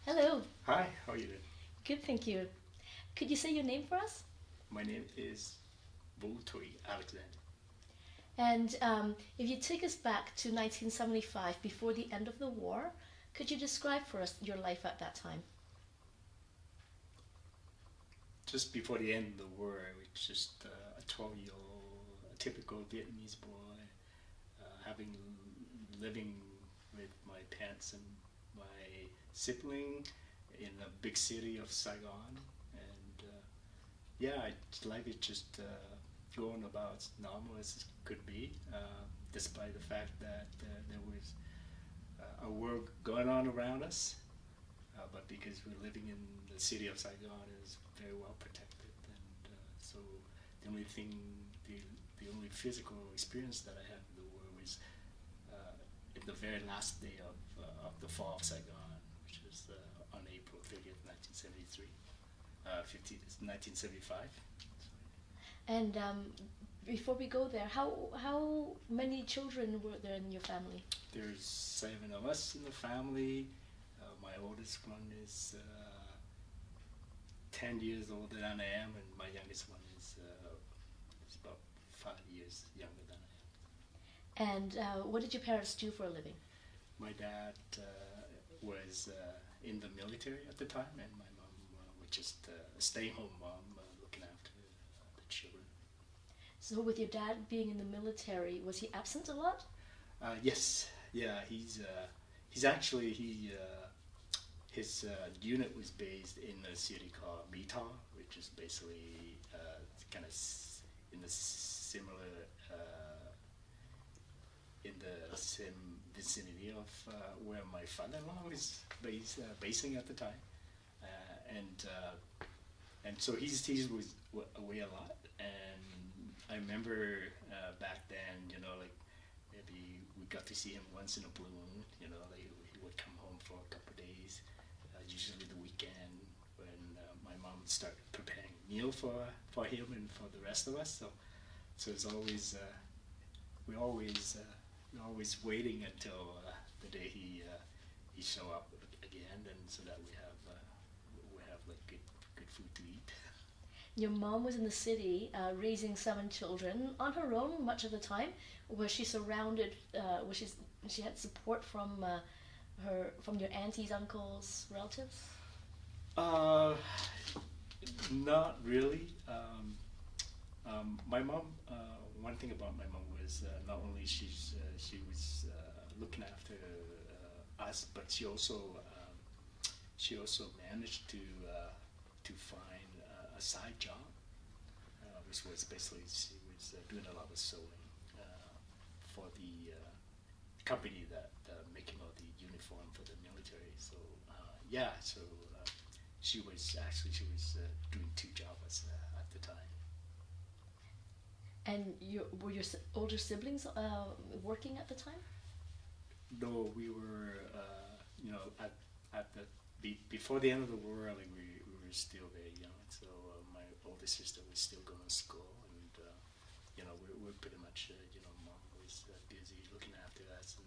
Hello. Hi, how are you doing? Good, thank you. Could you say your name for us? My name is Thuy Alexander. And if you take us back to 1975, before the end of the war, could you describe for us your life at that time? Just before the end of the war, I was just a 12-year-old, a typical Vietnamese boy, having living with my parents and my sibling in a big city of Saigon, and yeah, life is just going about as normal as it could be, despite the fact that there was a war going on around us. But because we're living in the city of Saigon, it is very well protected, and so the only thing, the the only physical experience that I had in the war was in the very last day of the fall of Saigon, which was on April 30th, 1973, 1975. And before we go there, how many children were there in your family? There's seven of us in the family. My oldest one is 10 years older than I am, and my youngest one is about 5 years younger than I And what did your parents do for a living? am. My dad was in the military at the time, and my mom was just a stay-home mom looking after the children. So, with your dad being in the military, was he absent a lot? Yes, yeah, he's actually his unit was based in a city called Mita, which is basically kind of in the similar in the same vicinity of where my father-in-law was basing at the time, and so he was away a lot, and I remember back then, like maybe we got to see him once in a blue moon. Like he would come home for a couple of days, usually the weekend when my mom would start preparing meal for him and for the rest of us. So it's always we're always waiting until the day he show up again, and so that we have like good food to eat. Your mom was in the city raising seven children on her own much of the time. Was she surrounded? She had support from from your aunties, uncles, relatives? Uh, Not really. My mom. One thing about my mom was not only she was looking after us, but she also managed to find a side job, which was basically she was doing a lot of sewing for the company that making all the uniform for the military. So yeah, so she was doing two jobs at the time. And were your older siblings working at the time? No, we were at the before the end of the war. Like we were still very young. So my older sister was still going to school, and we're pretty much mom was busy looking after us and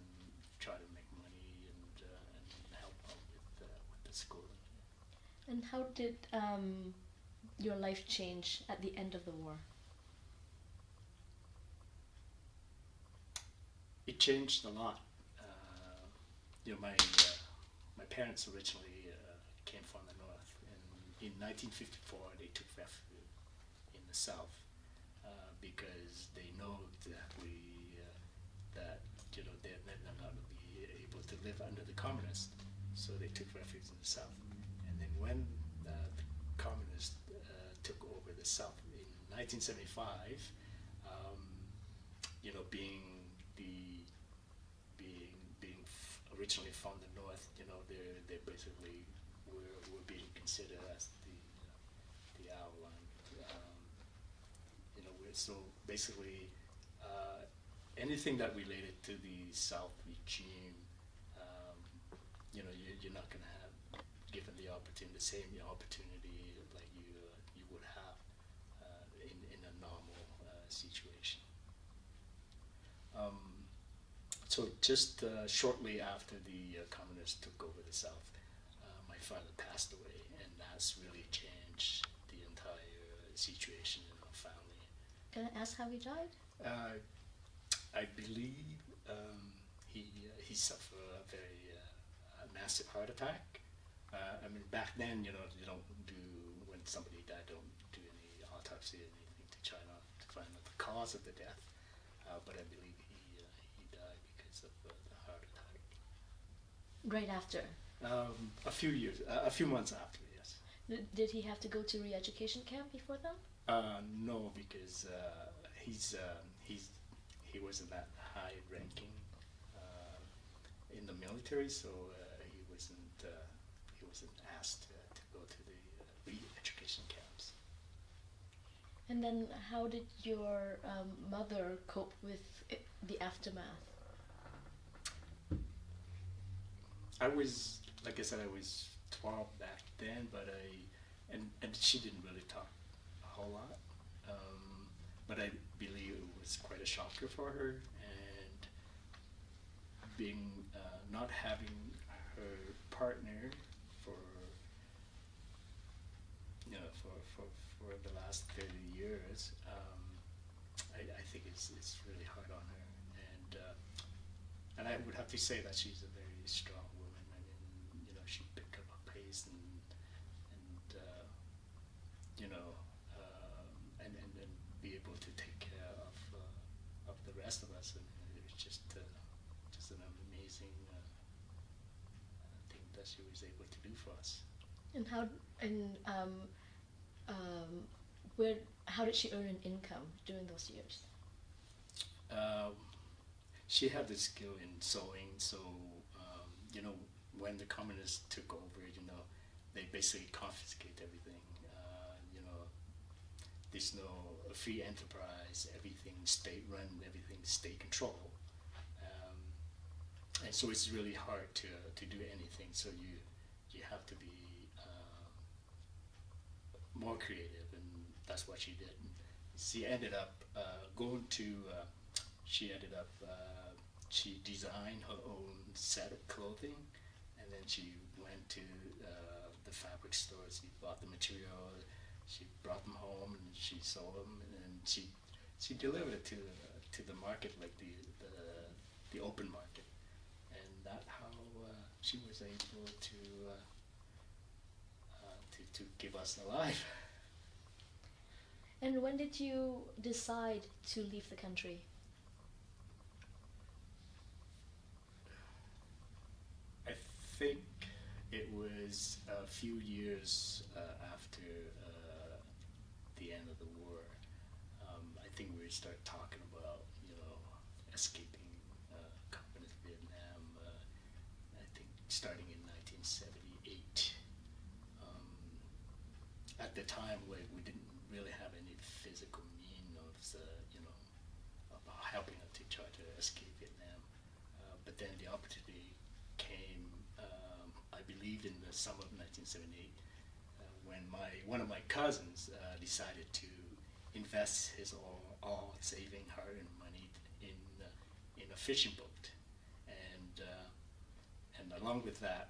try to make money and help out with the schooling. And how did your life change at the end of the war? It changed a lot. My parents originally came from the north, and in 1954 they took refuge in the south because they know exactly that they're not going to be able to live under the communists, so they took refuge in the south. And then when the communists took over the south in 1975, um, being the being originally from the north, they basically were being considered as the outline. So basically, anything that related to the South regime, um, you're not going to have given the opportunity, the same opportunity like you would have in a normal situation. Um, so just shortly after the communists took over the South, my father passed away, and that's really changed the entire situation in our family. Can I ask how he died? I believe he suffered a very massive heart attack. I mean, back then, you don't do, when somebody died, don't do any autopsy or anything to try not to find out the cause of the death. But I believe he died because of the heart attack. Right after. A few months after, yes. Did he have to go to re-education camp before that? No, because he wasn't that high ranking in the military, so he wasn't asked to go to the re-education camps. And then how did your mother cope with the aftermath? Like I said, I was 12 back then, but and she didn't really talk a whole lot. But I believe it was quite a shocker for her, and being not having her partner for for the last 30 years, I think it's really hard on her, and I would have to say that she's a very strong woman. I mean, she picked up a pace and and be able to take care of the rest of us, and it was just an amazing thing that she was able to do for us. And how did she earn an income during those years? She had the skill in sewing, so when the communists took over, they basically confiscate everything. There's no free enterprise, everything state run, everything state control, and so it's really hard to do anything. So you have to be more creative, and that's what she did. She ended up she designed her own set of clothing, and then she went to the fabric store. She bought the material, she brought them home, and she sold them, and she delivered it to the market, like the open market, and that's how she was able to keep us alive. And when did you decide to leave the country? I think it was a few years after the end of the war. I think we started talking about escaping communist Vietnam. I think starting in 1978. At the time, we didn't really have any physical means of helping us to try to escape Vietnam. But then the opportunity came, I believe, in the summer of 1978, when one of my cousins decided to invest his all saving hard-earned money in a fishing boat, and along with that,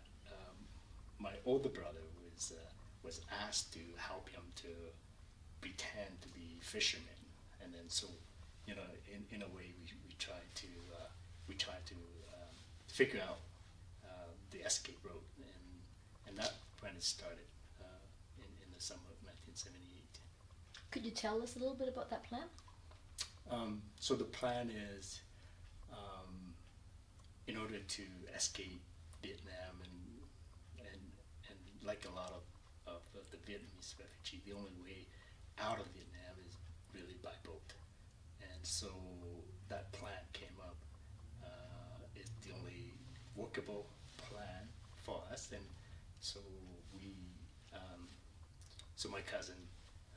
my older brother was asked to help him to pretend to be fishermen, and then so in a way we tried to figure out the escape route, and that when it started in the summer of 1978. Could you tell us a little bit about that plan? So the plan is, in order to escape Vietnam, and like a lot of the Vietnamese refugees, the only way out of Vietnam is really by boat, and so that plan came up. It's the only workable plan for us, and so so my cousin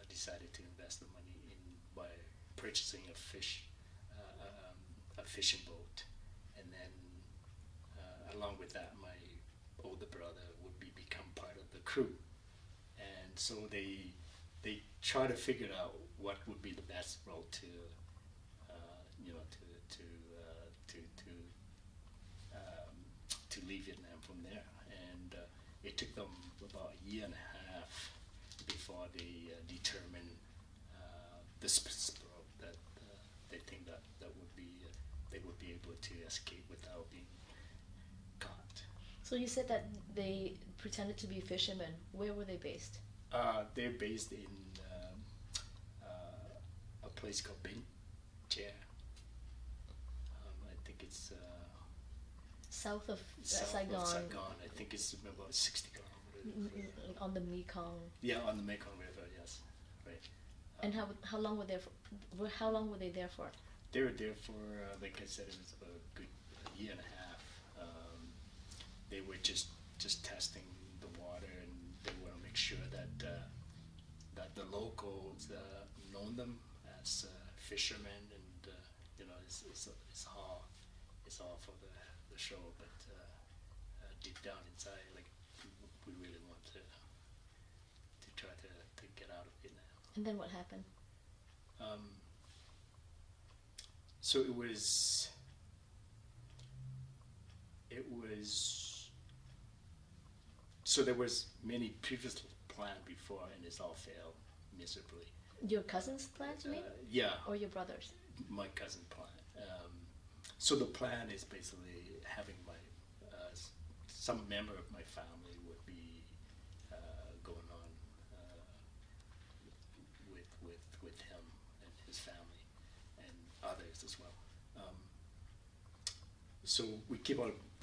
decided to invest the money by purchasing a fishing boat, and then along with that, my older brother would become part of the crew, and so they try to figure out what would be the best route to leave Vietnam from there, and it took them about a year and a half before they determined the spot that they think that would be they would be able to escape without being caught. So you said that they pretended to be fishermen. Where were they based? They're based in a place called Binh Chair. I think it's South of south Saigon. of Saigon. I think it's about 60 kilometers. On the Mekong. Yeah, on the Mekong River. Yes, right. And how long were there? How long were they there for? They were there for, like I said, it was about a good year and a half. They were just testing the water, and they want to make sure that that the locals know them as fishermen, and it's all for the show. But deep down inside, like we really want to try to get out of Vietnam. And then what happened? So it was so there was many previous planned before, and it's all failed miserably. Your cousin's plans, you mean? Yeah, Or your brother's? my cousin plan. So the plan is basically having my some member of my family would be going on with him and his family and others as well. So they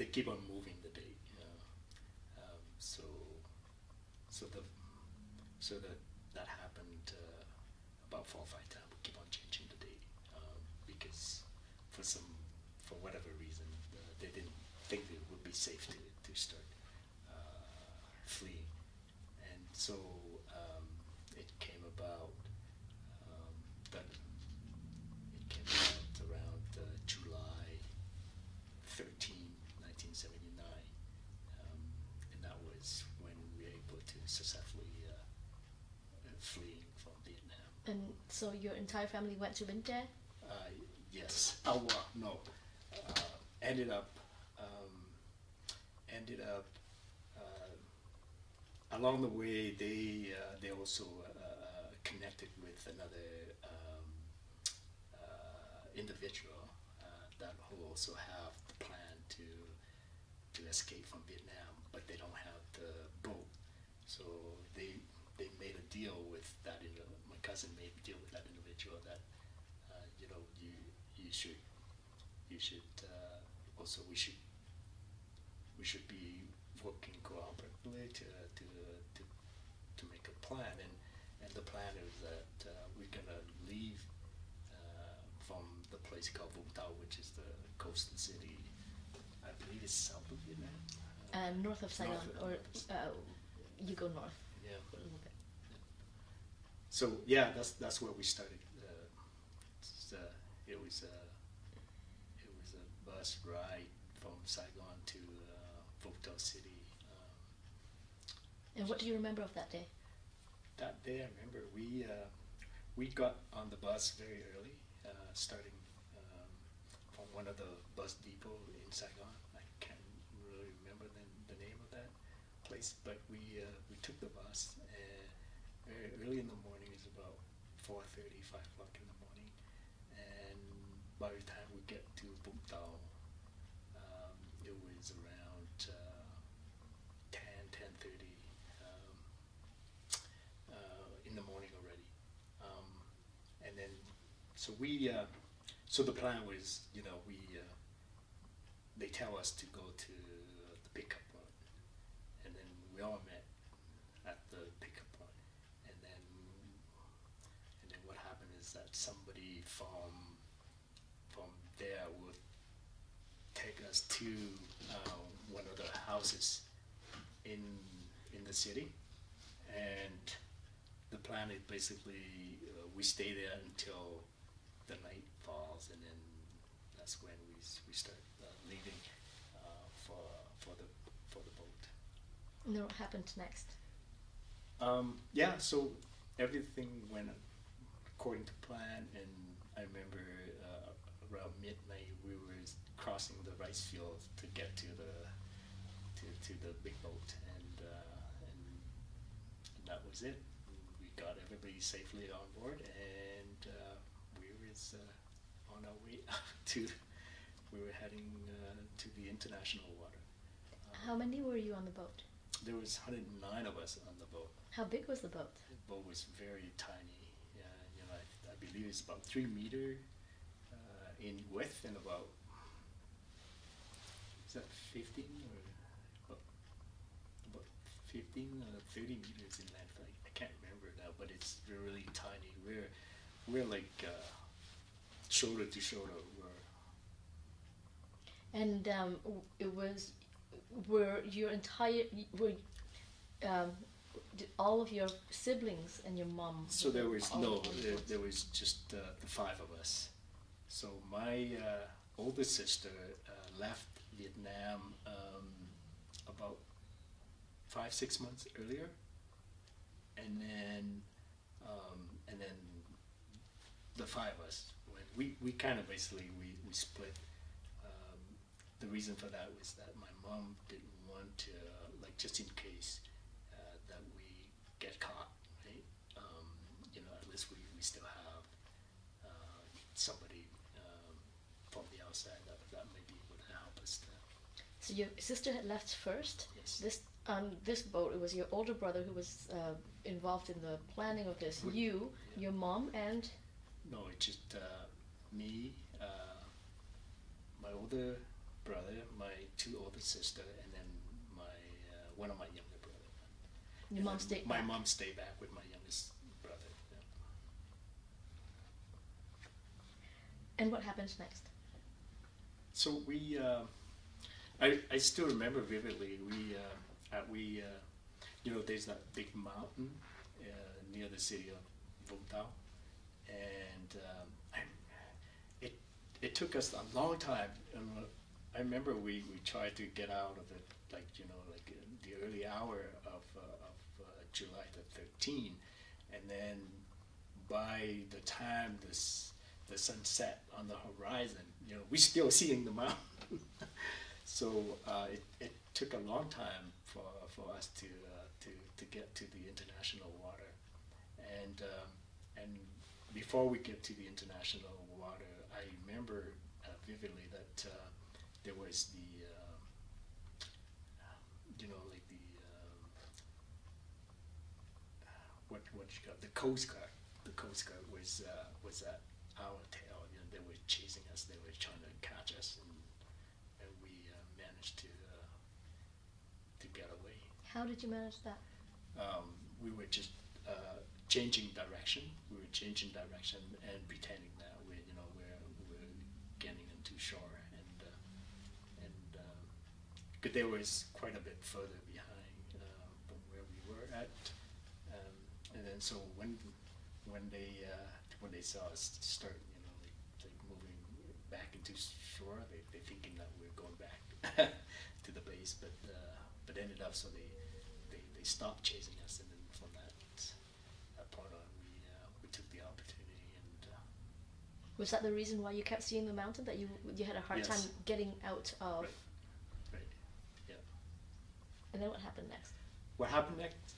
keep on moving the date. So that happened about 4 or 5 times. We keep on changing the date because for whatever reason they didn't think it would be safe to start fleeing, and so it came about around July 13, 1979, and that was when we were able to successfully flee from Vietnam. And so your entire family went to Binh Tre? Yes. Well, no. Ended up along the way. They also connected with another individual that who also have the plan to escape from Vietnam, but they don't have the boat. So they made a deal with that. My cousin made a deal with that individual that you should also we should be working cooperatively to make a plan, and the plan is that we're gonna leave from the place called Vũng Tàu, which is the coastal city. I believe it's south of Vietnam. North of Saigon, you go north. Yeah. A little bit. So yeah, that's where we started. It was a bus ride from Saigon to Vũng Tàu City. And what do you remember of that day? That day, I remember we got on the bus very early, starting from one of the bus depot in Saigon. I can't really remember the name of that place, but we took the bus very early in the morning. It's about 4:30, 5 o'clock in the morning, and by the time we get to Vũng Tàu, it was around 10:30 in the morning already, and then so the plan was, they tell us to go to the pickup point, and then we all met at the pickup point, and then what happened is that somebody from there would take us to one of the houses in the city, and the plan is basically we stay there until the night falls, and then that's when we start leaving for the boat. And then what happened next? Yeah, so everything went according to plan, and I remember around midnight we were crossing the rice fields to get to to the big boat, and that was it. We got everybody safely on board, and we was on our way to. We were heading to the international water. How many were you on the boat? There was 109 of us on the boat. How big was the boat? The boat was very tiny. You know, I believe it's about 3 meter in width and about, is that 15 or about 15 or 30 meters in length. I can't remember now, but it's really tiny. We're like shoulder to shoulder. And it was, were your entire, did all of your siblings and your mom? So there was there was just the 5 of us. So my older sister left Vietnam about 5-6 months earlier, and then the 5 of us, when we kind of basically we split. The reason for that was that my mom didn't want to, like, just in case that we get caught, right? You know, at least we still have somebody from the outside that may be able to help us. So your sister had left first. Yes. This on this boat, it was your older brother who was involved in the planning of this. You, your mom, and no, it's just me, my older brother, my 2 older sister, and then my one of my younger brother. Your mom stayed back. My mom stayed back with my youngest brother. Yeah. And what happened next? So we, I still remember vividly. We you know, there's that big mountain near the city of Vũng Tàu, and it took us a long time. I remember we tried to get out of it, like, you know, like the early hour of July the 13th, and then by the time the sun set on the horizon, you know, we're still seeing the mountain. So it took a long time for us to get to the international water, and before we get to the international water, I remember vividly that there was the you know, like the what you call the Coast Guard. The Coast Guard was at our tail. You know, they were chasing us. They were trying to catch us, and we managed to get away. How did you manage that? We were just changing direction. We were changing direction and pretending that we're getting into shore, and but there was quite a bit further behind from where we were at, and then so when they saw us start, you know, like moving back into shore, they're thinking that we're going back to the base, but ended up, so they stopped chasing us, and then from that point on, we took the opportunity. And was that the reason why you kept seeing the mountain, that you had a hard time getting out of? Right. Yeah. And then what happened next? What happened next?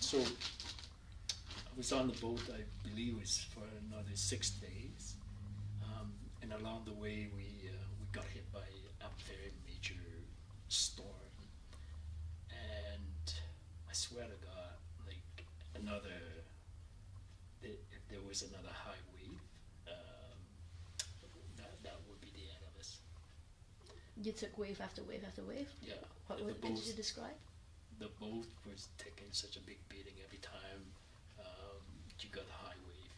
So I was on the boat, I believe it was for another 6 days, and along the way we got hit by a very major storm, and I swear to God, like if there was another high wave, that would be the end of us. You took wave after wave after wave? Yeah. What did you describe? The boat was taking such a big beating every time you got a high wave.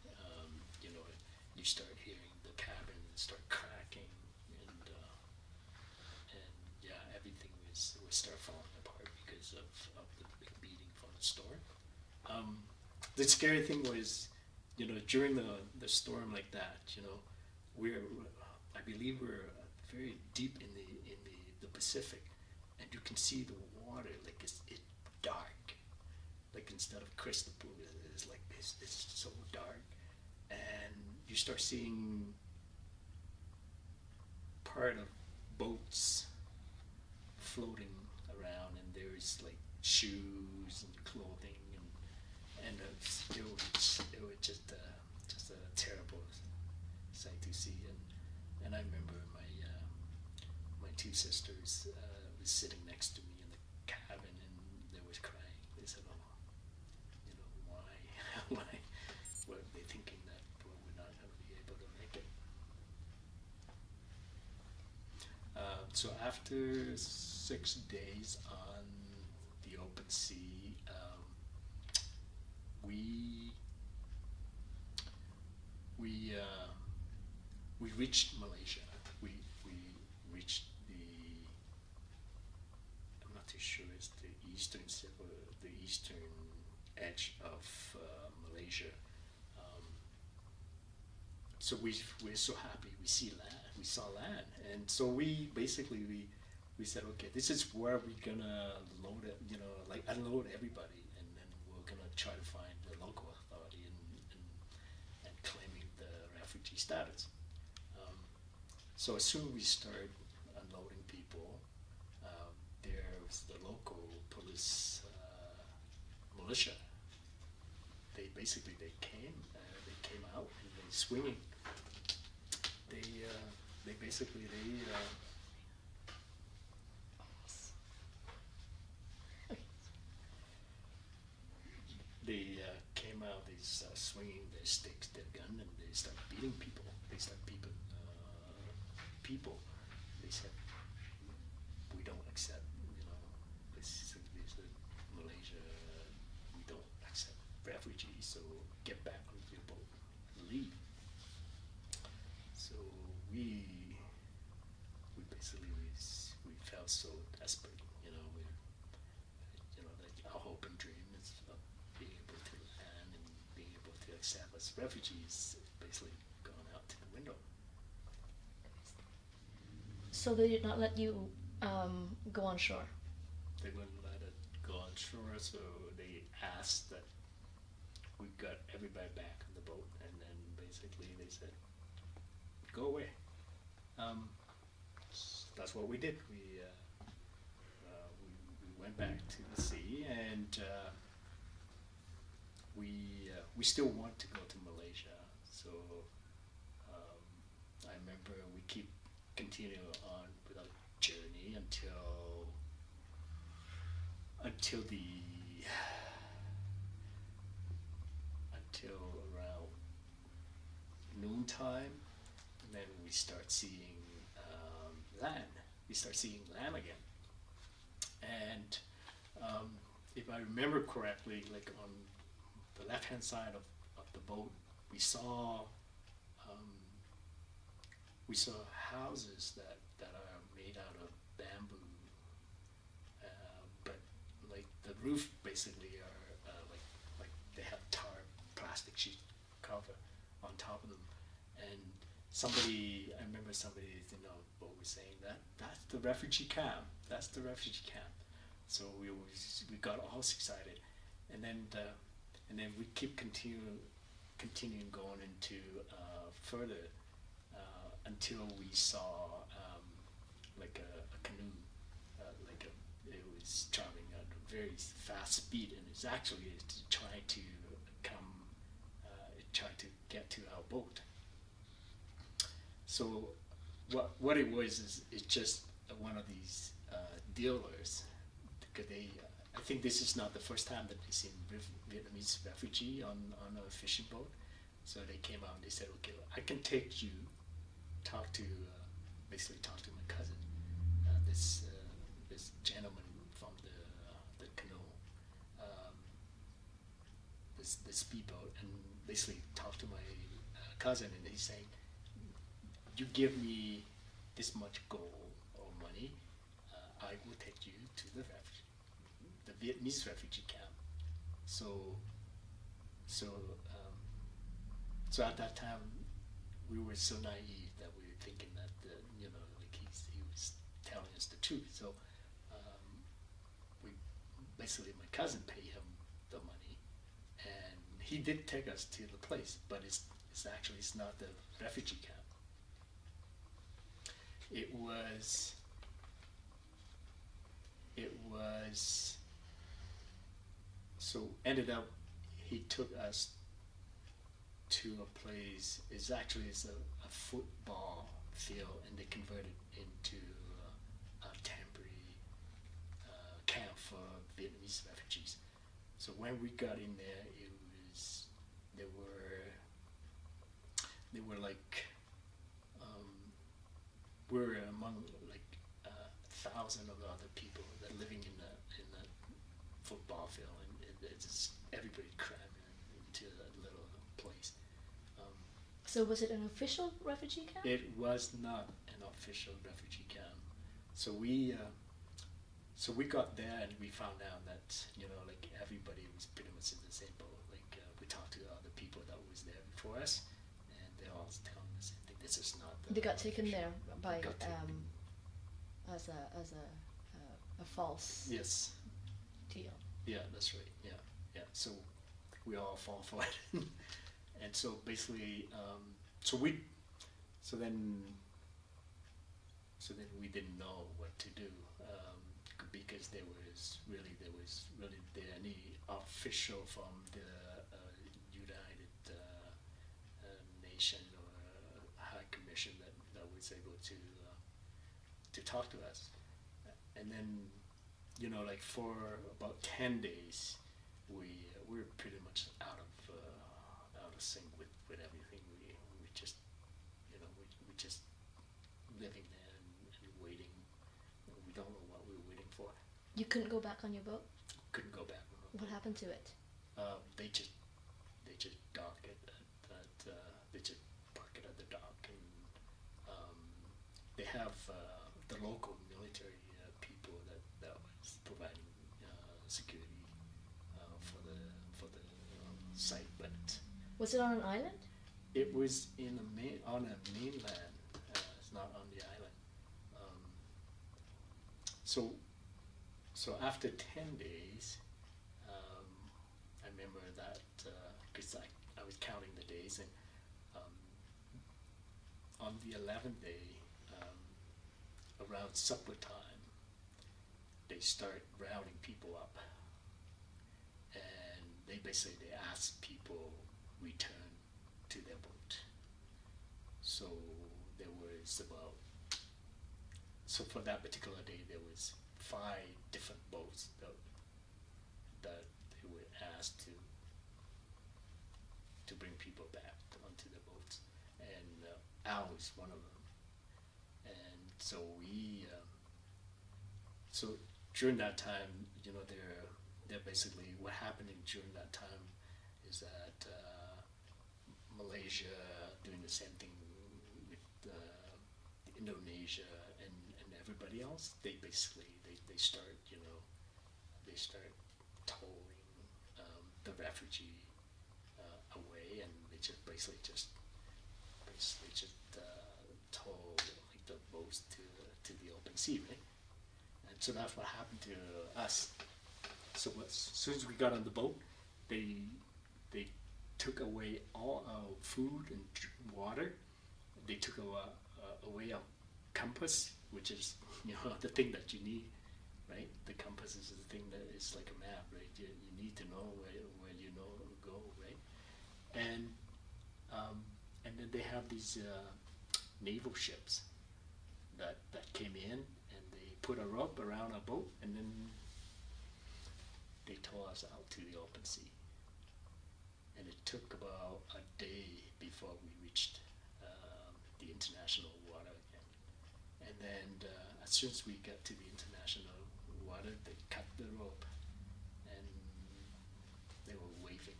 You know, you start hearing the cabin start cracking, and yeah, everything was start falling apart because of the big beating from the storm. The scary thing was, you know, during the storm like that, you know, I believe we're very deep in the Pacific, and you can see the water, like it's dark, like instead of crystal blue, it's like it's so dark, and you start seeing part of boats floating around, and there's like shoes and clothing, and it was just a terrible sight to see. And I remember my two sisters was sitting next to me in the cabin, and they was crying. They said, "Oh, you know, why, why, what are they thinking that we're not going to be able to make it?" So after 6 days on the open sea, we reached Malaysia. We reached I'm not too sure it's the eastern edge of Malaysia. So we're so happy we saw land, and so we said, okay, this is where we're gonna load it, like unload everybody, and then we're gonna try to find the local authority and claiming the refugee status. So as soon as we started unloading people, there was the local police militia. They came out and they swinging. They basically came out. They swinging their sticks, their gun, and they start beating people. They start beating people. They said, "We don't accept, this is Malaysia. We don't accept refugees. So get back on your boat, leave." So we basically we felt so desperate, like our hope and dream is of being able to land and being able to accept us refugees basically gone out to the window. So they did not let you go on shore? They wouldn't let it go on shore, so they asked that we got everybody back on the boat, and then basically they said, "Go away." That's what we did. We went back to the sea, and we still want to go to Malaysia. So I remember we continue on with our journey until around noontime, and then we start seeing land. We start seeing land again, and if I remember correctly, like on the left-hand side of the boat, we saw houses that are made out of bamboo, but like the roof basically are like they have tar plastic sheet cover on top of them, and I remember somebody boat was saying that's the refugee camp. That's the refugee camp. So we got all excited, and then we keep continuing going into further until we saw like a canoe, it was traveling at a very fast speed, and it's actually trying to get to our boat. So what it was is it's just one of these dealers, because I think this is not the first time that they've seen Vietnamese refugee on a fishing boat. So they came out and they said, "Okay, I can take you, basically talk to my cousin, this gentleman from the canoe, this speedboat, and basically talk to my cousin, and he's saying, you give me this much gold or money, I will take you to the Vietnamese refugee camp." So at that time, we were so naive that we were thinking that like he was telling us the truth. So we basically, my cousin paid him the money, and he did take us to the place, but it's not the refugee camp. It was was so ended up he took us to a place. It's actually a football field, and they converted into a temporary camp for Vietnamese refugees. So when we got in there, it was they were like we're among like 1,000 of other people that living in the football field, and it's just everybody crammed into that little place. So was it an official refugee camp? It was not an official refugee camp. So we got there and we found out that like everybody was pretty much in the same boat. Like we talked to other people that was there before us, and they're all telling the same thing. This is not. They got taken there by as a false Yes. deal. Yeah, that's right. Yeah. So we all fall for it, and so basically, so then we didn't know what to do because there was really any official from the United Nation or High Commission that was able to talk to us, and then like for about 10 days we're pretty much out of sync with everything. We just we just living there and waiting. We don't know what we were waiting for. You couldn't go back on your boat? Couldn't go back. What happened to it? They just dock it they just park it at the dock, and they have the local military people that was providing security for the site, but Was it on an island? it was on a mainland. It's not on the island. So after 10 days, I remember that because I was counting the days, and on the 11th day, around supper time, they start rounding people up, and they ask people return to their boat. So there was so for that particular day there was 5 different boats that they were asked to bring people back onto the boats, and Al was one of them. And so so during that time, they're basically what happened during that time is that Malaysia doing the same thing with Indonesia and everybody else. They basically they start towing the refugee away, and they just tow like the boats to the open sea, right? And so that's what happened to us. So as soon as we got on the boat, they took away all our food and water. They took away our compass, which is the thing that you need, right? The compass is the thing that is like a map, right? You need to know where go, right? And then they have these naval ships that came in, and they put a rope around our boat, and then they tow us out to the open sea. And it took about a day before we reached the international water again. And then as soon as we got to the international water, they cut the rope, and they were waving.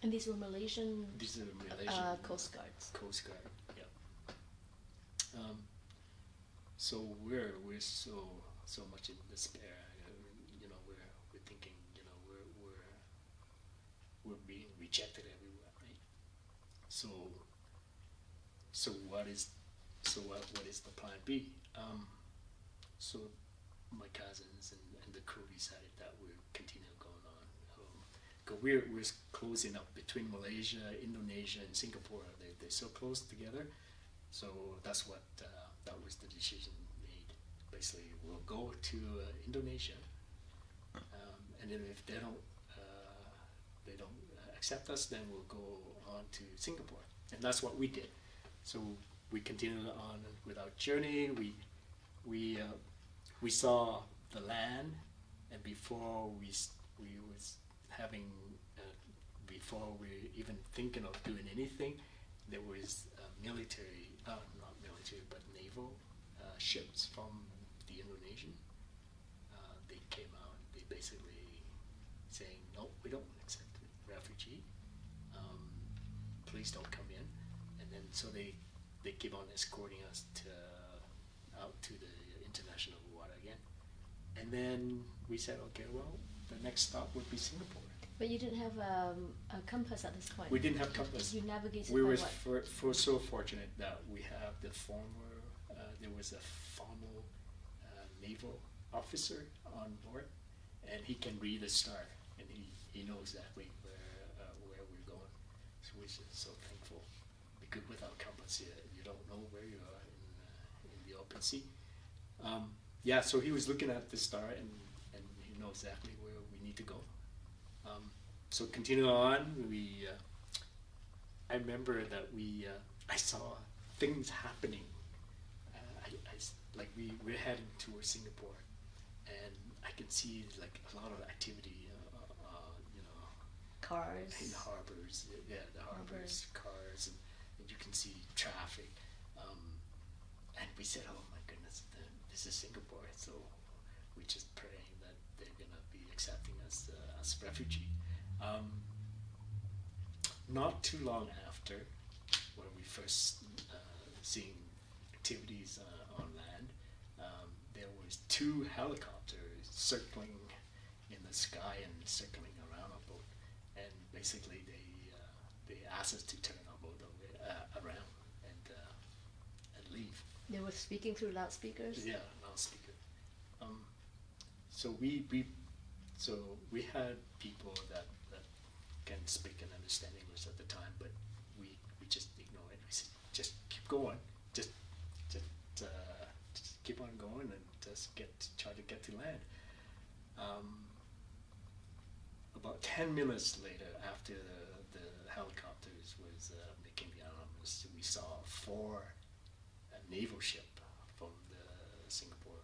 And these were Malaysian, These are Malaysian Coast Guards. Coast Guard, yeah. So we're so much in despair. We're thinking, we're being rejected everywhere, right? So what is the plan B? So my cousins and the crew decided that we'll continue going on. Because we're closing up between Malaysia, Indonesia, and Singapore. They're so close together. So that's what that was the decision made. basically we'll go to Indonesia, and then if they don't accept us, then we'll go on to Singapore, and that's what we did. So we continued on with our journey. We saw the land, and before we was having before we even thinking of doing anything, there was military, not military, but naval ships from the Indonesian. They came out. They basically saying, no, we don't accept refugee. Please don't come in. And then so they keep on escorting us out to the international water again. And then we said, okay, well, the next stop would be Singapore. But you didn't have a compass at this point. We didn't have compass. You navigated we by were what? so fortunate that we have the former, there was a former naval officer on board, and he can read the star, and he knows exactly where we're going. So we're just so thankful, because without compass, you don't know where you are in the open sea. Yeah, so he was looking at the star, and he knows exactly where we need to go. So continuing on, I remember that I saw things happening. Like we're heading towards Singapore, and I can see like a lot of activity, Cars. in the harbors, the harbors, cars, and you can see traffic. And we said, oh my goodness, this is Singapore, so we're just praying that they're gonna be accepting us as refugee. Not too long after, when we first seen activities on land, there was 2 helicopters circling in the sky and circling around our boat, and basically they asked us to turn our boat around and leave. They were speaking through loudspeakers? Yeah, loudspeaker. So we had people that can speak and understand English at the time, but we just ignored it. We said, just keep going, just keep on going, and just try to get to land. About 10 minutes later, after the helicopters was making the rounds, we saw 4 naval ship from the Singapore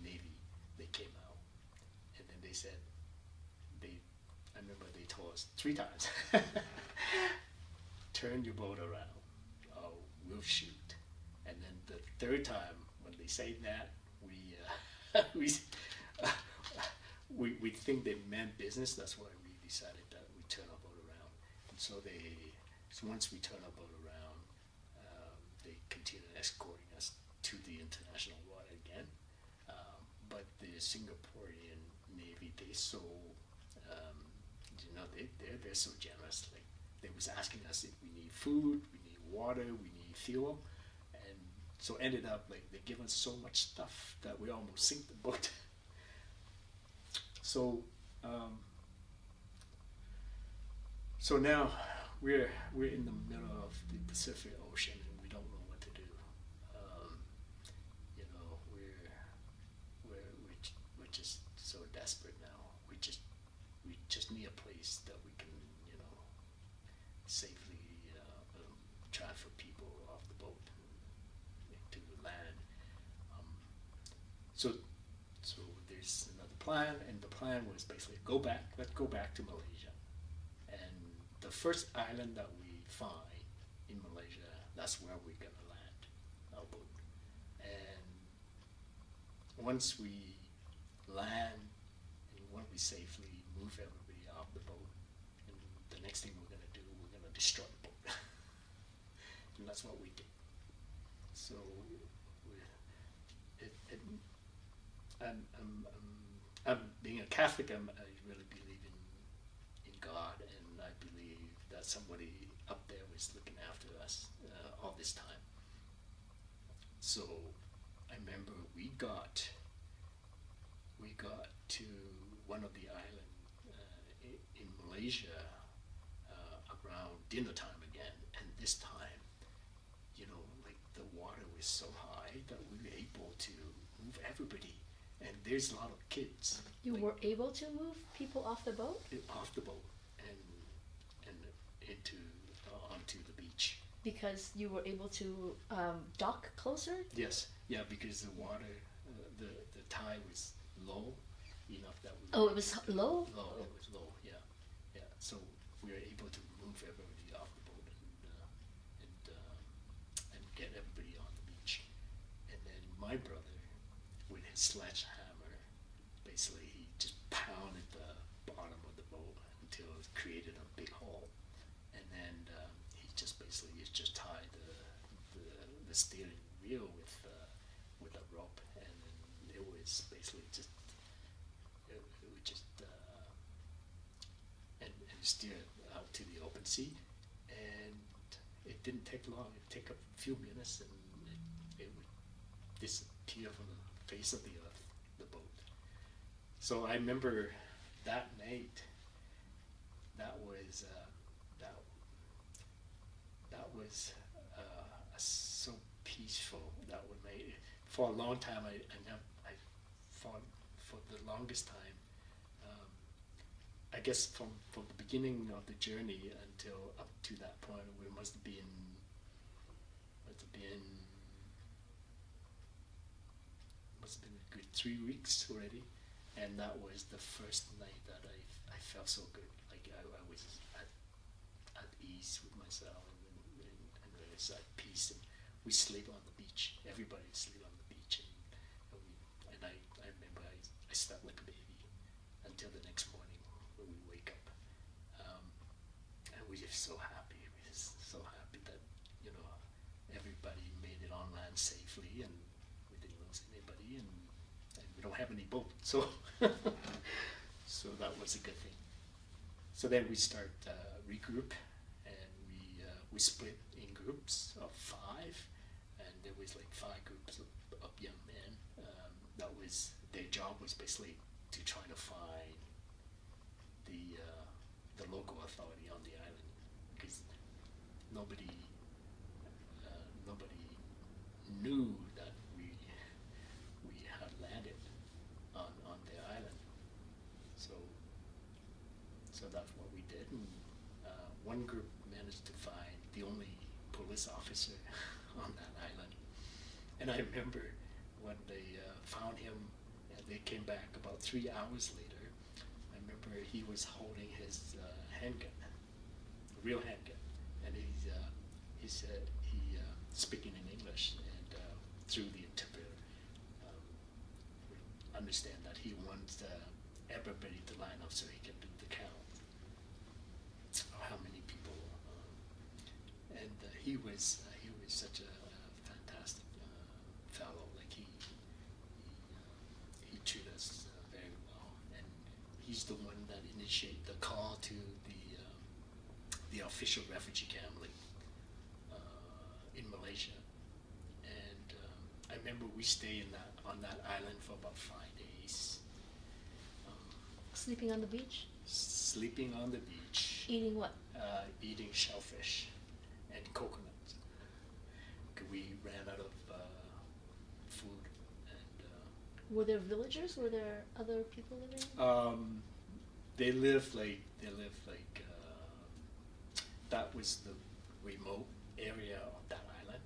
Navy. They came out, and then they said, I remember they told us 3 times, turn your boat around, or we'll shoot. And then the 3rd time, when they say that, we think they meant business. That's why we decided that we turn our boat around. And so once we turn our boat around, they continued escorting us to the international water again. But the Singaporean Navy, they're so generous. Like, they was asking us if we need food, we need water, we need fuel, and so ended up like they give us so much stuff that we almost sink the boat. So now we're in the middle of the Pacific Ocean, and we don't know what to do. We're just so desperate now. We just need a place that we can safely transfer people off the boat into the land. So there's another plan, and the plan was basically let's go back to Malaysia. And the first island that we find in Malaysia, that's where we're gonna land our boat. And once we land, and once we safely move everybody off the boat, and the next thing we're gonna do, we're gonna destroy the boat. And that's what we did. So I'm being a Catholic. I really believe in God, and I believe that somebody up there was looking after us all this time. So I remember we got to one of the islands in Malaysia around dinner time again, and this time, like the water was so high surprised that we were able to move everybody, and there's a lot of kids. You like, were able to move people off the boat? off the boat and into onto the beach. Because you were able to dock closer? Yes, yeah, because the water, the tide was low enough that we. Oh, it was low? Low, it was low. Yeah, yeah. So we were able to move everybody off the boat and get everybody on the beach. And then my brother, with his sledgehammer, basically he just pounded the bottom of the boat until it created a big hole. And then he just basically just tied the steering wheel with a rope, and then it was basically just it would just and steer out to the open sea, and it didn't take long. It took a few minutes, and it would disappear from the face of the earth, the boat. So I remember that night. That was so peaceful. That would make for a long time. I fought for the longest time. I guess from the beginning of the journey until up to that point, we must have been a good 3 weeks already, and that was the first night that I felt so good. Like I was at ease with myself, and there was at peace. And we sleep on the beach. Everybody sleep on the beach, and I remember I slept like a baby until the next morning when we wake up, and we were so happy. We were so happy that everybody made it on land safely, and we didn't lose anybody, and we don't have any boat, so so that was a good thing. So then we start regroup, and we split in groups of 5, and there was like 5 groups of young men. That was their job, was basically to try to find the local authority on the island, because nobody knew that we had landed on their island. So that's what we did, and one group managed to find the only police officer on that island. And I remember when they found him, and they came back about 3 hours later. I remember he was holding his handgun, a real handgun, and he said he speaking in English, and through the interpreter, we understand that he wants everybody to line up so he can do the count of how many people. And he was such a fantastic fellow. Like he treated us very well, and he's the one that initiated the call to the official refugee camp, like, in Malaysia. And I remember we stayed on that island for about 5 days. Sleeping on the beach? Sleeping on the beach. Eating what? Eating shellfish and coconut. We ran out of food, and were there villagers? Were there other people living? they live like that was the remote area of that island,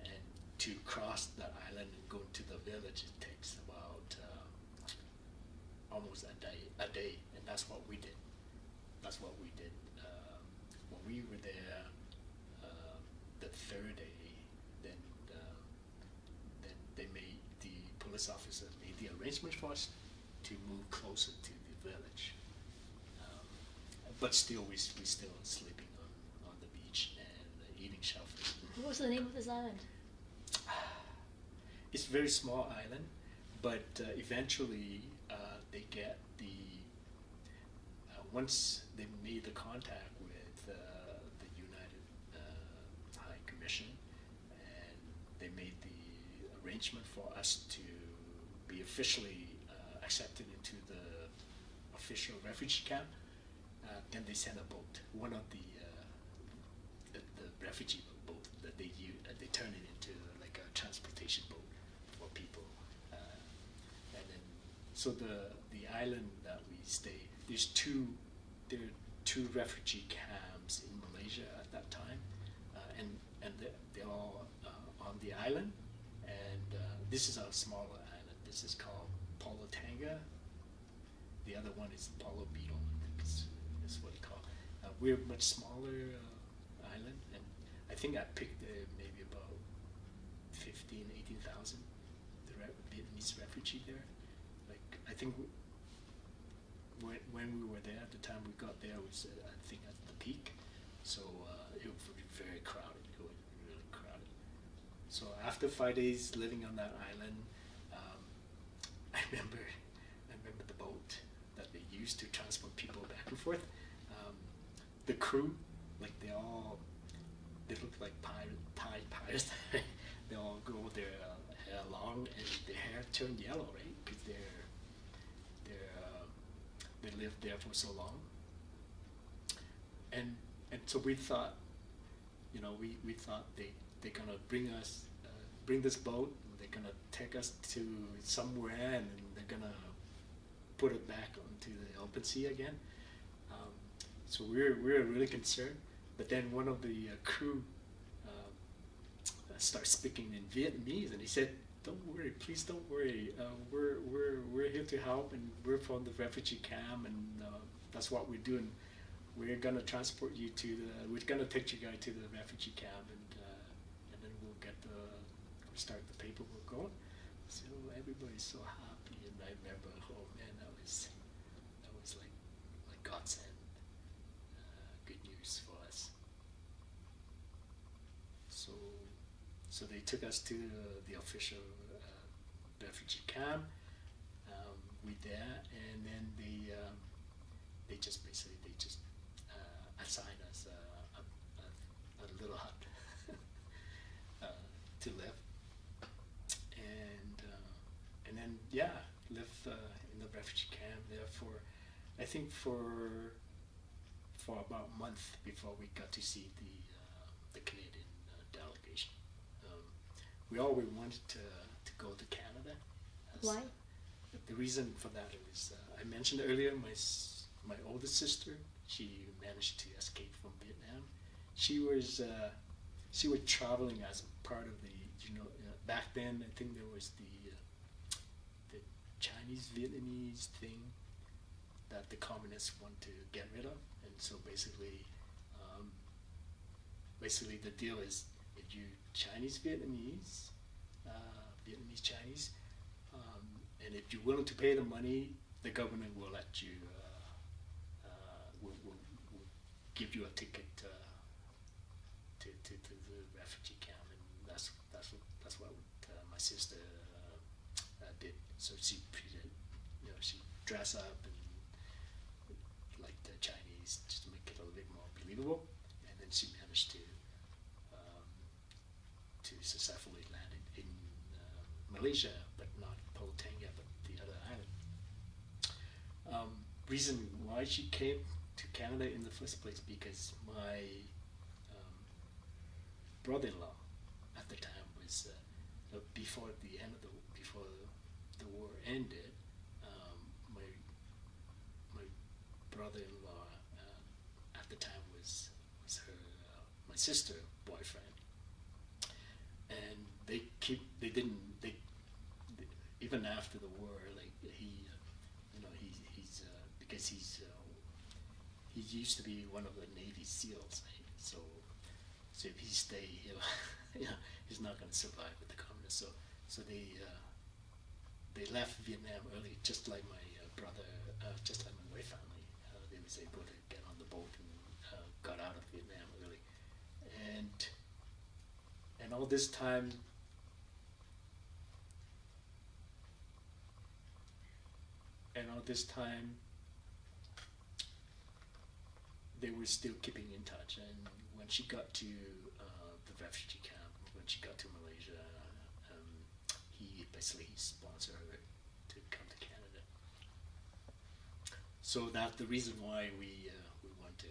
and to cross that island and go to the village, it takes about almost a day, and that's what we did. When we were there the 3rd day, then the police officer made the arrangement for us to move closer to the village. But still, we still sleeping on the beach and eating shellfish. What was the name of this island? It's a very small island, but eventually they get once they made the contact with the United High Commission, and they made the arrangement for us to be officially accepted into the official refugee camp. Then they sent a boat, one of the refugee boat that they use, they turn it into like a transportation boat. so the island that we stay, there are two refugee camps in Malaysia at that time, and they're all on the island, and this is a smaller island. This is called Polotanga. The other one is Palo Beetle, I think is what it's called. We're a much smaller island, and I think I picked maybe about 18,000 Vietnamese refugee there. Like I think when we were there, at the time we got there, was I think at the peak, so it was very crowded. It was really crowded. So after 5 days living on that island, I remember the boat that they used to transport people back and forth. The crew, like they look like Thai pirates. They all grow their hair long and their hair turned yellow, right? Because they lived there for so long. And so we thought, we thought they're gonna bring this boat. They're gonna take us to somewhere, and they're gonna put it back onto the open sea again. So we're really concerned. But then one of the crew started speaking in Vietnamese, and he said, "Don't worry, please don't worry. We're here to help, and we're from the refugee camp, and that's what we're doing. We're gonna transport you we're gonna take you guys to the refugee camp, and then we'll start the paperwork going." So everybody's so happy, and I remember, oh man, that was like godsend, good news for us. So they took us to the official refugee camp. We there, and then they just basically assigned us a little hut to live, and then live in the refugee camp there for about a month before we got to see the Canadian delegation. We always wanted to go to Canada. Why? The reason for that is I mentioned earlier my oldest sister. She managed to escape from Vietnam. She was traveling as part of the back then. I think there was the Chinese Vietnamese thing that the communists want to get rid of, and so basically the deal is if you Chinese Vietnamese Chinese, and if you're willing to pay the money, the government will let you will give you a ticket to the refugee camp, and that's what my sister did. So she she dressed up and like the Chinese just to make it a little bit more believable, and then she managed to successfully land in Malaysia, but not Polotanga, but the other island. Reason why she came to Canada in the first place, because my brother-in-law at the time was before the war ended. My brother-in-law at the time was her my sister boyfriend, and they even after the war, like he's because he used to be one of the Navy SEALs, right? So if he stay, he's not going to survive with the communists. So they left Vietnam early, just like my brother, just like my wife's family. They was able to get on the boat and got out of Vietnam early, and all this time. They were still keeping in touch, and when she got to the refugee camp, when she got to Malaysia, he basically sponsored her to come to Canada. So that's the reason why we want to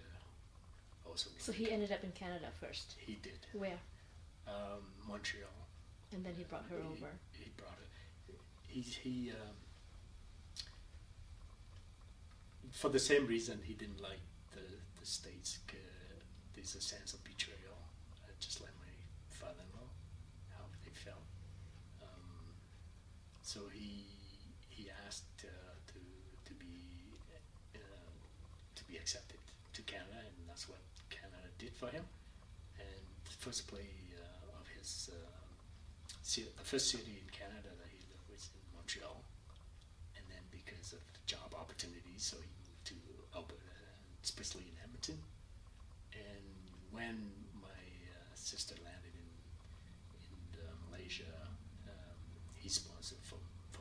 also. So he ended up in Canada first. He did. Where? Montreal. And then he brought her over. He brought her. for the same reason he didn't like the States. There's a sense of betrayal, just like my father-in-law, how they felt. So he asked to be accepted to Canada, and that's what Canada did for him. And the first play of his the first city in Canada that he lived was in Montreal, and then because of job opportunities, so he moved to Alberta, especially in Edmonton. And when my sister landed in Malaysia, he sponsored from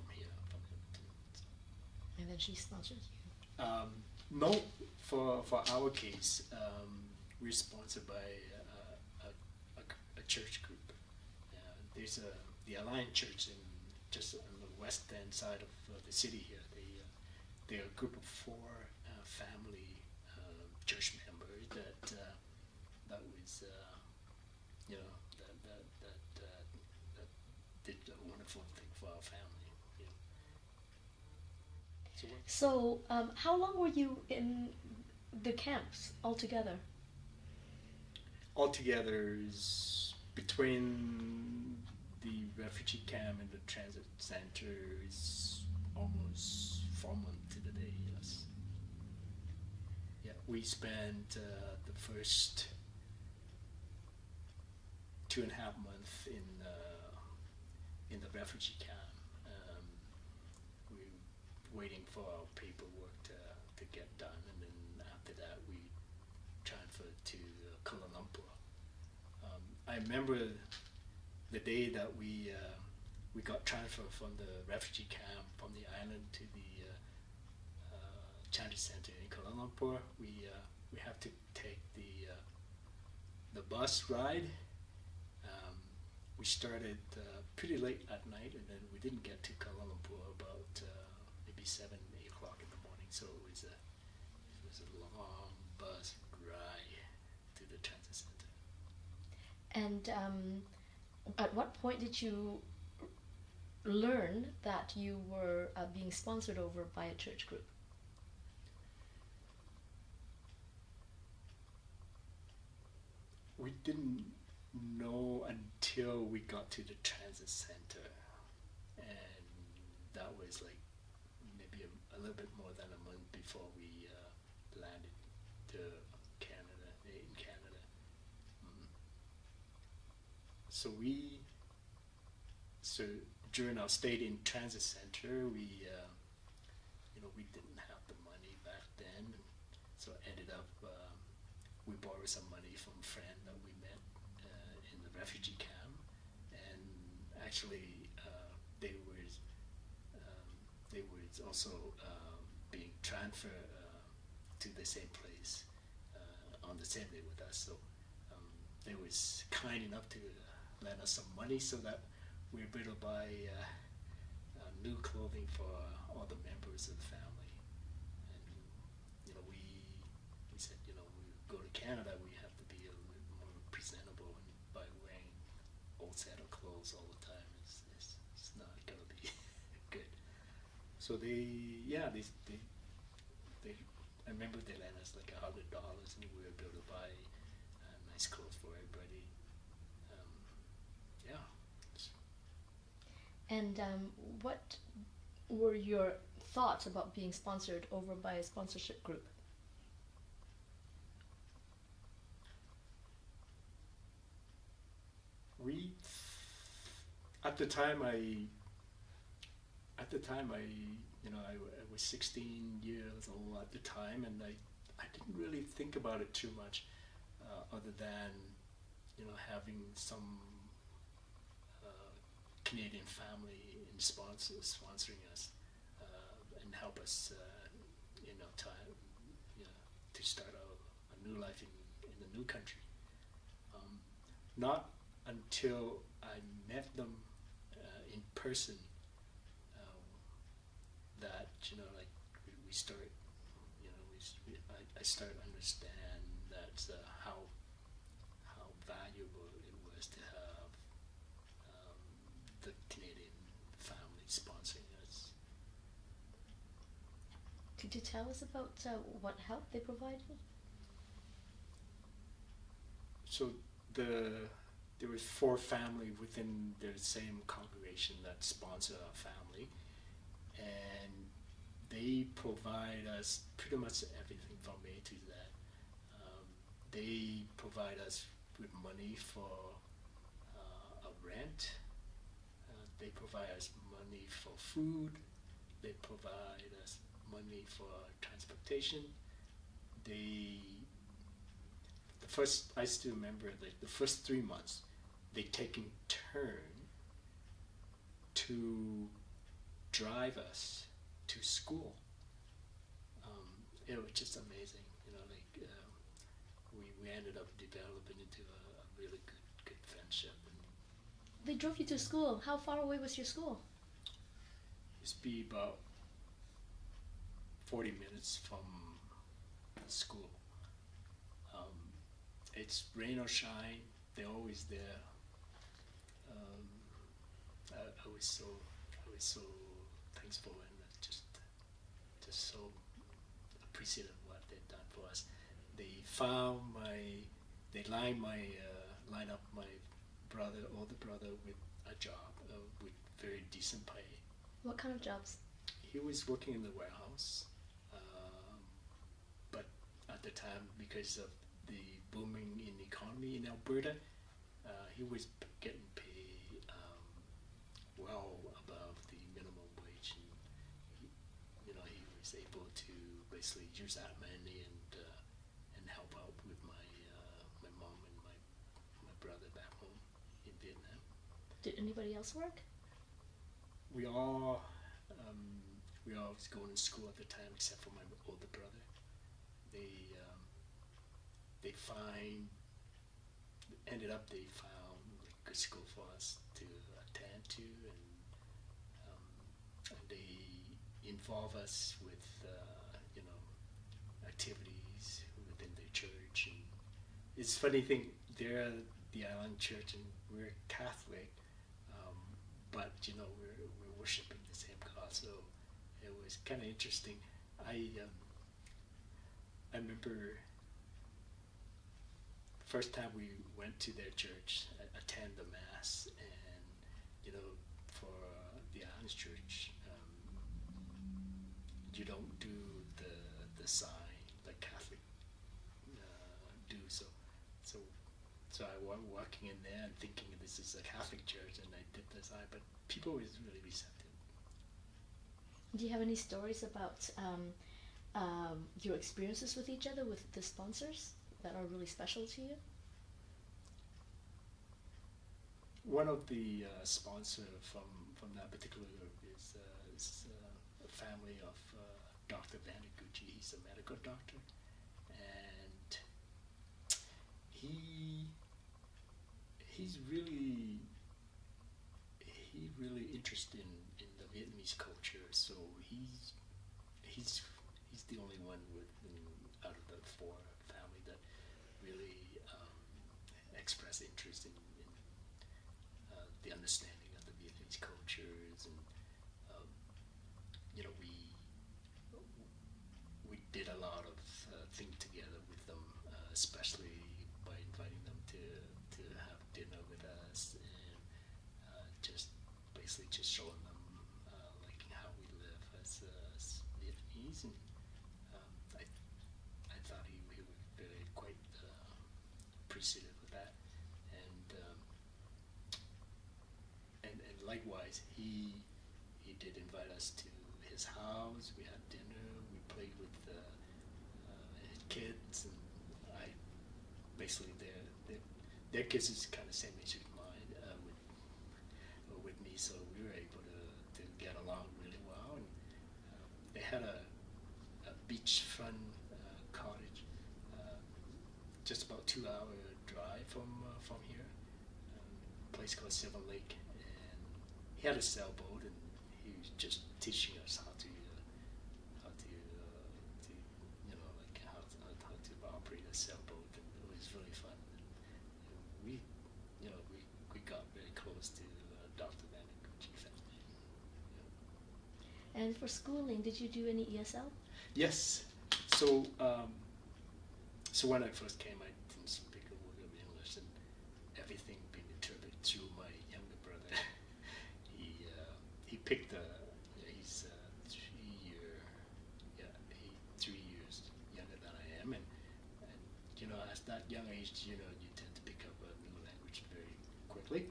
here, from Edmonton. So. And then she sponsored you? No, for our case, we're sponsored by a church group. There's the Alliance Church just on the west end side of the city here. They're a group of 4 family church members that was that did a wonderful thing for our family. So how long were you in the camps altogether? Altogether is between the refugee camp and the transit center is almost 4 months to the day. Yes. Yeah, we spent the first 2.5 months in the refugee camp. We were waiting for our paperwork to get done, and then after that we transferred to Kuala Lumpur. I remember the day that we got transferred from the refugee camp from the island to the transit center in Kuala Lumpur. We have to take the bus ride. We started pretty late at night, and then we didn't get to Kuala Lumpur about maybe 7, 8 o'clock in the morning. So it was a long bus ride to the transit center. And at what point did you learn that you were being sponsored over by a church group? We didn't know until we got to the transit center, and that was like maybe a little bit more than a month before we landed in Canada. So during our stay in transit center, we didn't have the money back then, so ended up we borrowed some money from a friend that we met in the refugee camp, and actually they were also being transferred to the same place on the same day with us. So they was kind enough to lend us some money so that we were able to buy new clothing for all the members of the family. And we said, we go to Canada, we have to be a little bit more presentable, and by wearing old set of clothes all the time it's not gonna be good. So I remember they lent us like $100, and we were able to buy nice clothes for everybody. And what were your thoughts about being sponsored over by a sponsorship group? At the time I was 16 years old at the time, and I didn't really think about it too much, other than having some Canadian family in sponsoring us and help us to start a new life in the new country. Not until I met them in person that we start I start to understand that how valuable it was to have the Canadian family sponsoring us. Could you tell us about what help they provided? So there was 4 family within the same congregation that sponsor our family, and they provide us pretty much everything from A to Z. They provide us with money for a rent. They provide us money for food. They provide us money for transportation. They the first I still remember the first 3 months they taking turn to drive us to school. It was just amazing, we ended up developing into a really good friendship. And They drove you to school. How far away was your school? it used to be about 40 minutes from school. Um, it's rain or shine, they're always there. Um, I was so thankful and just so appreciative of what they've done for us. They line up my older brother, with a job with very decent pay. What kind of jobs? He was working in the warehouse, but at the time, because of the booming in economy in Alberta, he was getting paid well above the minimum wage, and he was able to basically use that money and help out with my mom and my brother back home in Vietnam. Did anybody else work? We all was going to school at the time, except for my older brother. They found like good school for us to attend to, and they involve us with activities within the church. And it's a funny thing, they're the Island Church and we're Catholic, but we're worshiping the same God, so it was kind of interesting. I remember the first time we went to their church, attend the mass, and for the Island Church, you don't do the sign like Catholic do. So I was walking in there and thinking this is a Catholic church, and I did the sign, but people was really receptive. Do you have any stories about your experiences with each other, with the sponsors, that are really special to you? One of the sponsor from that particular group is a family of Dr. Vaniguchi. He's a medical doctor, and he's really interested in the Vietnamese culture. So he's the only one out of the 4 family that really express interest in the understanding of the Vietnamese cultures, and we did a lot of things together with them, especially by inviting them to have dinner with us, and just basically just showing them like how we live as Vietnamese. And I thought he was very quite appreciative of that, and likewise he did invite us to his house. We had dinner. We played with his kids, and I basically their kids is kind of same age as mine with me, so we were able to get along really well. And they had a beachfront cottage, just about 2-hour drive from here, a place called Silver Lake, and he had a sailboat, and he was just teaching us how to operate a sailboat, and it was really fun. And we got very close to Dr. Vaniguchi family. And for schooling, did you do any ESL? Yes. So, so when I first came, I didn't speak a word of English, and everything being interpreted through my younger brother. He picked the he's 3 year yeah he 3 years younger than I am, and you know, at that young age, you know, you tend to pick up a new language very quickly,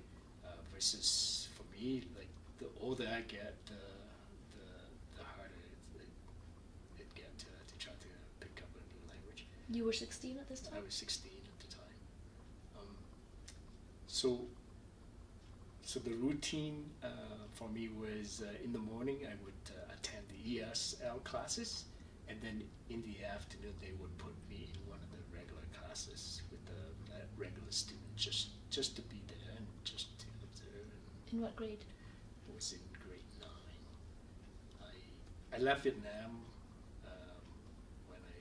versus for me, like the older I get, the harder it get to try to pick up a new language. You were 16 at this I time? was 16 at the time. So so the routine for me was, in the morning I would attend the ESL classes, and then in the afternoon they would put me in one of the regular classes with the regular students, just to be there and just to observe. And In what grade? I was in grade 9. I left Vietnam when I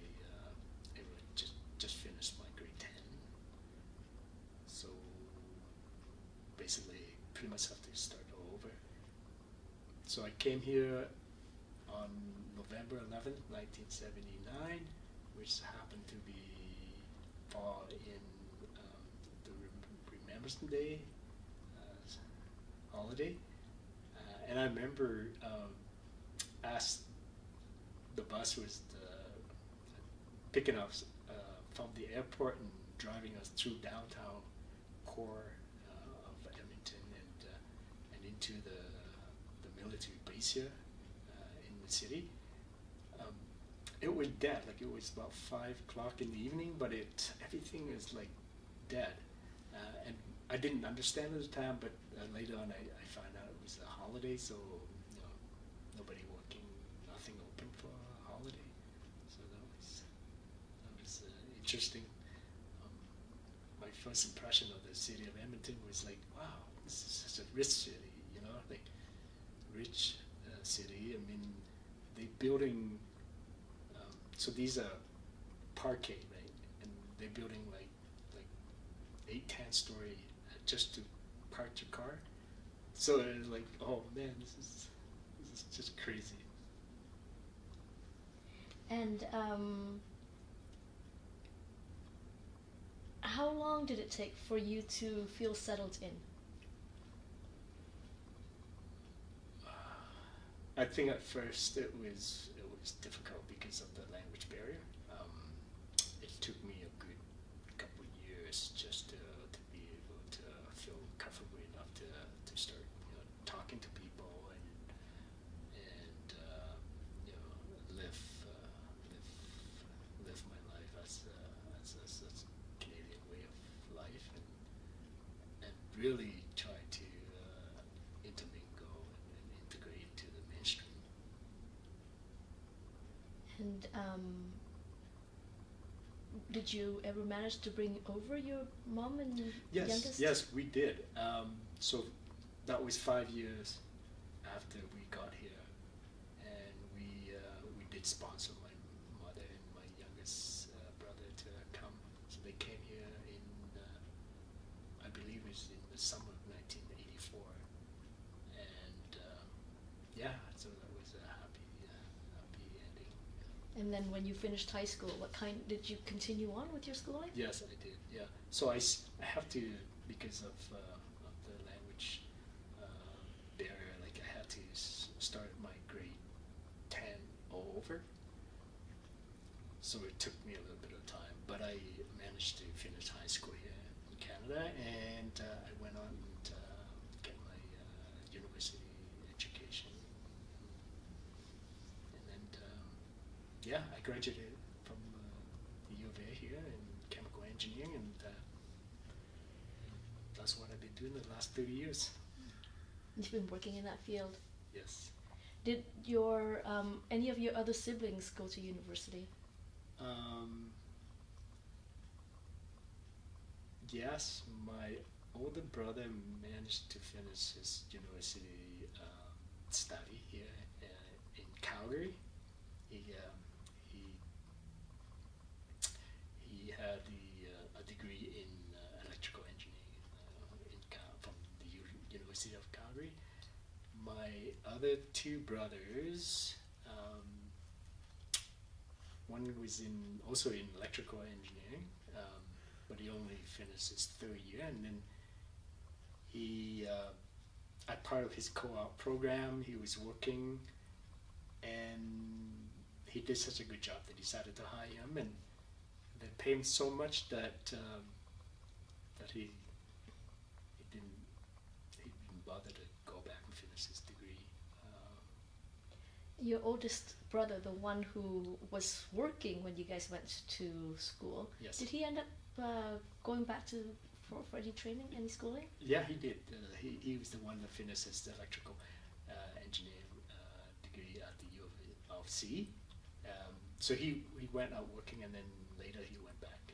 just finished my grade 10. So basically, pretty much have to start all over. So I came here on November 11th, 1979, which happened to be fall in the Remembrance Day holiday. And I remember as the bus was picking us from the airport and driving us through downtown core of Edmonton and into the military base here in the city. It was dead. Like, it was about 5 o'clock in the evening, but everything is like dead. And I didn't understand at the time, but later on I found out it was a holiday, so you know, nobody working, nothing open for a holiday. So that was interesting. My first impression of the city of Edmonton was like, wow, this is such a rich city, you know, like rich city. I mean, they building. So these are parquet, right? And they're building like 8, 10 story just to park your car. So it's like, oh man, this is just crazy. And how long did it take for you to feel settled in? I think at first it was difficult because of the language barrier. It took me a good couple of years just to be able to feel comfortable enough to start, you know, talking to people and you know, live my life as a Canadian way of life, and really try to intermingle and integrate to the mainstream. And did you ever manage to bring over your mom and Yes, youngest? yes, we did. So that was 5 years after we got here, and we did sponsor my mother and my youngest brother to come. So they came here in I believe it was in the summer of 1984, and yeah, so that was a happy ending. And then when you finished high school, did you continue on with your schooling? Yes, I did. Yeah. So I have to, because of the language barrier. Like, I had to start my grade 10 all over. So it took me a little bit of time, but I managed to finish high school here in Canada, and I went on and get my university education, and then yeah, I graduated from the U of A here in chemical engineering, and that's what I've been doing the last 30 years. You've been working in that field. Yes. Did your any of your other siblings go to university? Yes, my older brother managed to finish his university study here in Calgary. He had a degree in electrical engineering from the University of Calgary. My other two brothers, one was also in electrical engineering, but he only finished his third year, and then he, at part of his co-op program, he was working, and he did such a good job that he decided to hire him, and they paid him so much that that he didn't bother to go back and finish his degree. Your oldest brother, the one who was working when you guys went to school, Yes. did he end up going back for any training, any schooling? Yeah, he did. He was the one that finished his electrical engineering degree at the U of C. So he went out working, and then later he went back.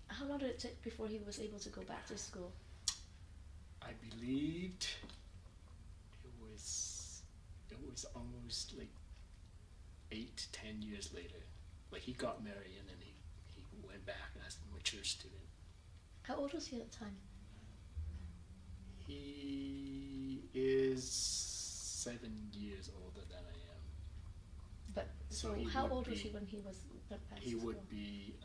And how long did it take before he was able to go back to school? I believed it was almost like 8 to 10 years later. Like he got married, and then he went back as a mature student. How old was he at the time? He is 7 years older than I am. But so how old was he when he went back to school? He would be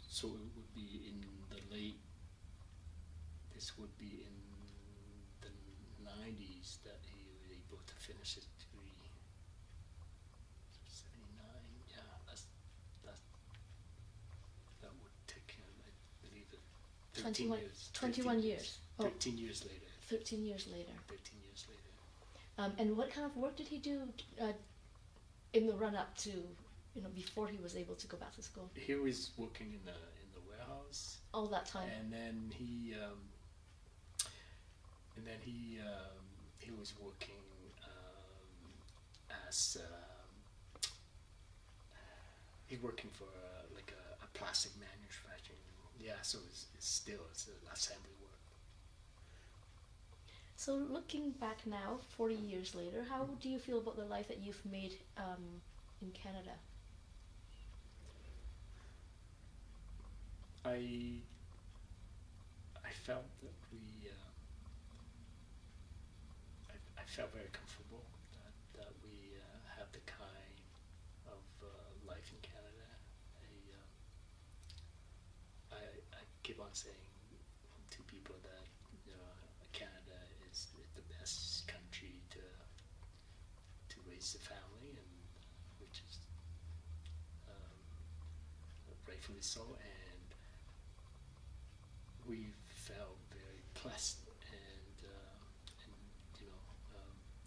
so it would be in the late. This would be in the 90s that he was able to finish his degree. 79. Yeah, that would take him, I believe, 13 years. 21 years. 13 years later. 13 years later. 13 years later. And what kind of work did he do in the run up to, before he was able to go back to school? He was working in the warehouse. All that time. And then he was working as he's working for like a plastic manufacturing. Yeah, so it's assembly work. So looking back now, 40 years later, how do you feel about the life that you've made in Canada? I felt that I felt very comfortable that we have the kind of life in Canada. I keep on saying to people that Canada is the best country to raise a family, and which is rightfully so, and we felt very blessed and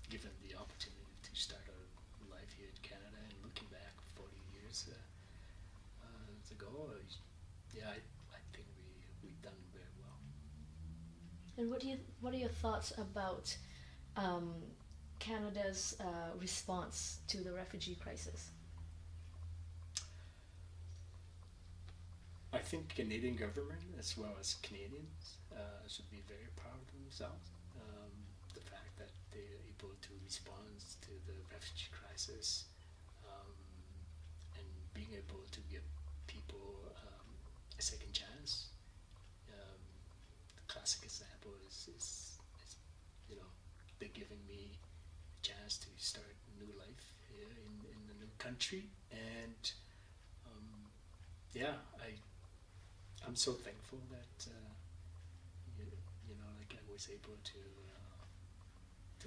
given the opportunity to start our life here in Canada, and looking back 40 years ago, I think we've done very well. And what are your thoughts about Canada's response to the refugee crisis? I think Canadian government, as well as Canadians, should be very proud of themselves. The fact that they're able to respond to the refugee crisis, and being able to give people a second chance. The classic example is they're giving me a chance to start a new life here in the new country, and I'm so thankful that I was able to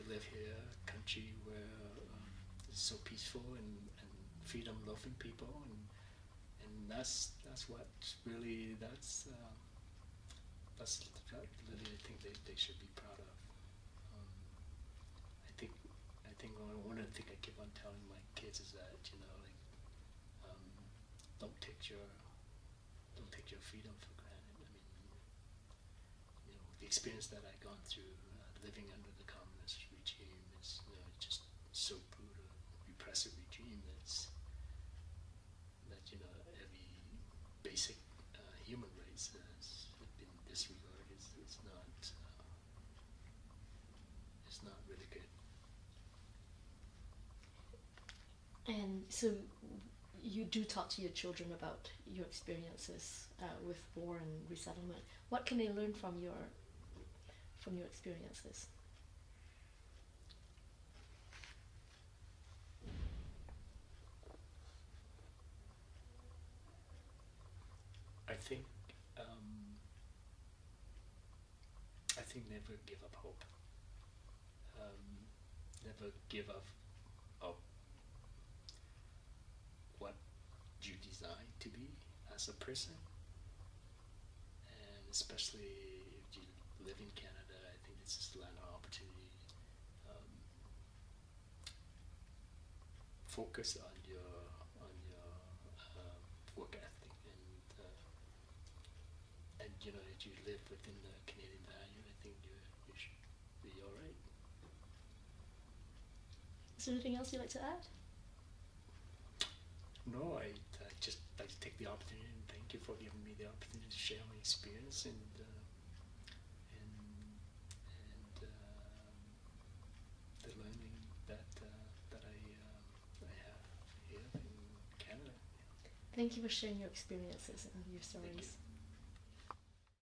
live here, a country where it's so peaceful and freedom-loving people, and that's what really I think they should be proud of. I think one of the things I keep on telling my kids is that don't take your freedom for granted. I mean, the experience that I've gone through living under the communist regime is just so brutal, repressive regime that every basic human rights has been disregarded. It's not really good. And so you do talk to your children about your experiences with war and resettlement. What can they learn from your experiences? think um, I think never give up hope. Never give up of what you design to be as a person, and especially if you live in Canada, I think it's just a land of opportunity. Um, Focus on your work ethic, and you know, if you live within the Canadian value, I think you should be all right. Is there anything else you'd like to add? No, I just like to take the opportunity and thank you for giving me the opportunity to share my experience and the learning that I have here in Canada. Thank you for sharing your experiences and your Thank you. stories.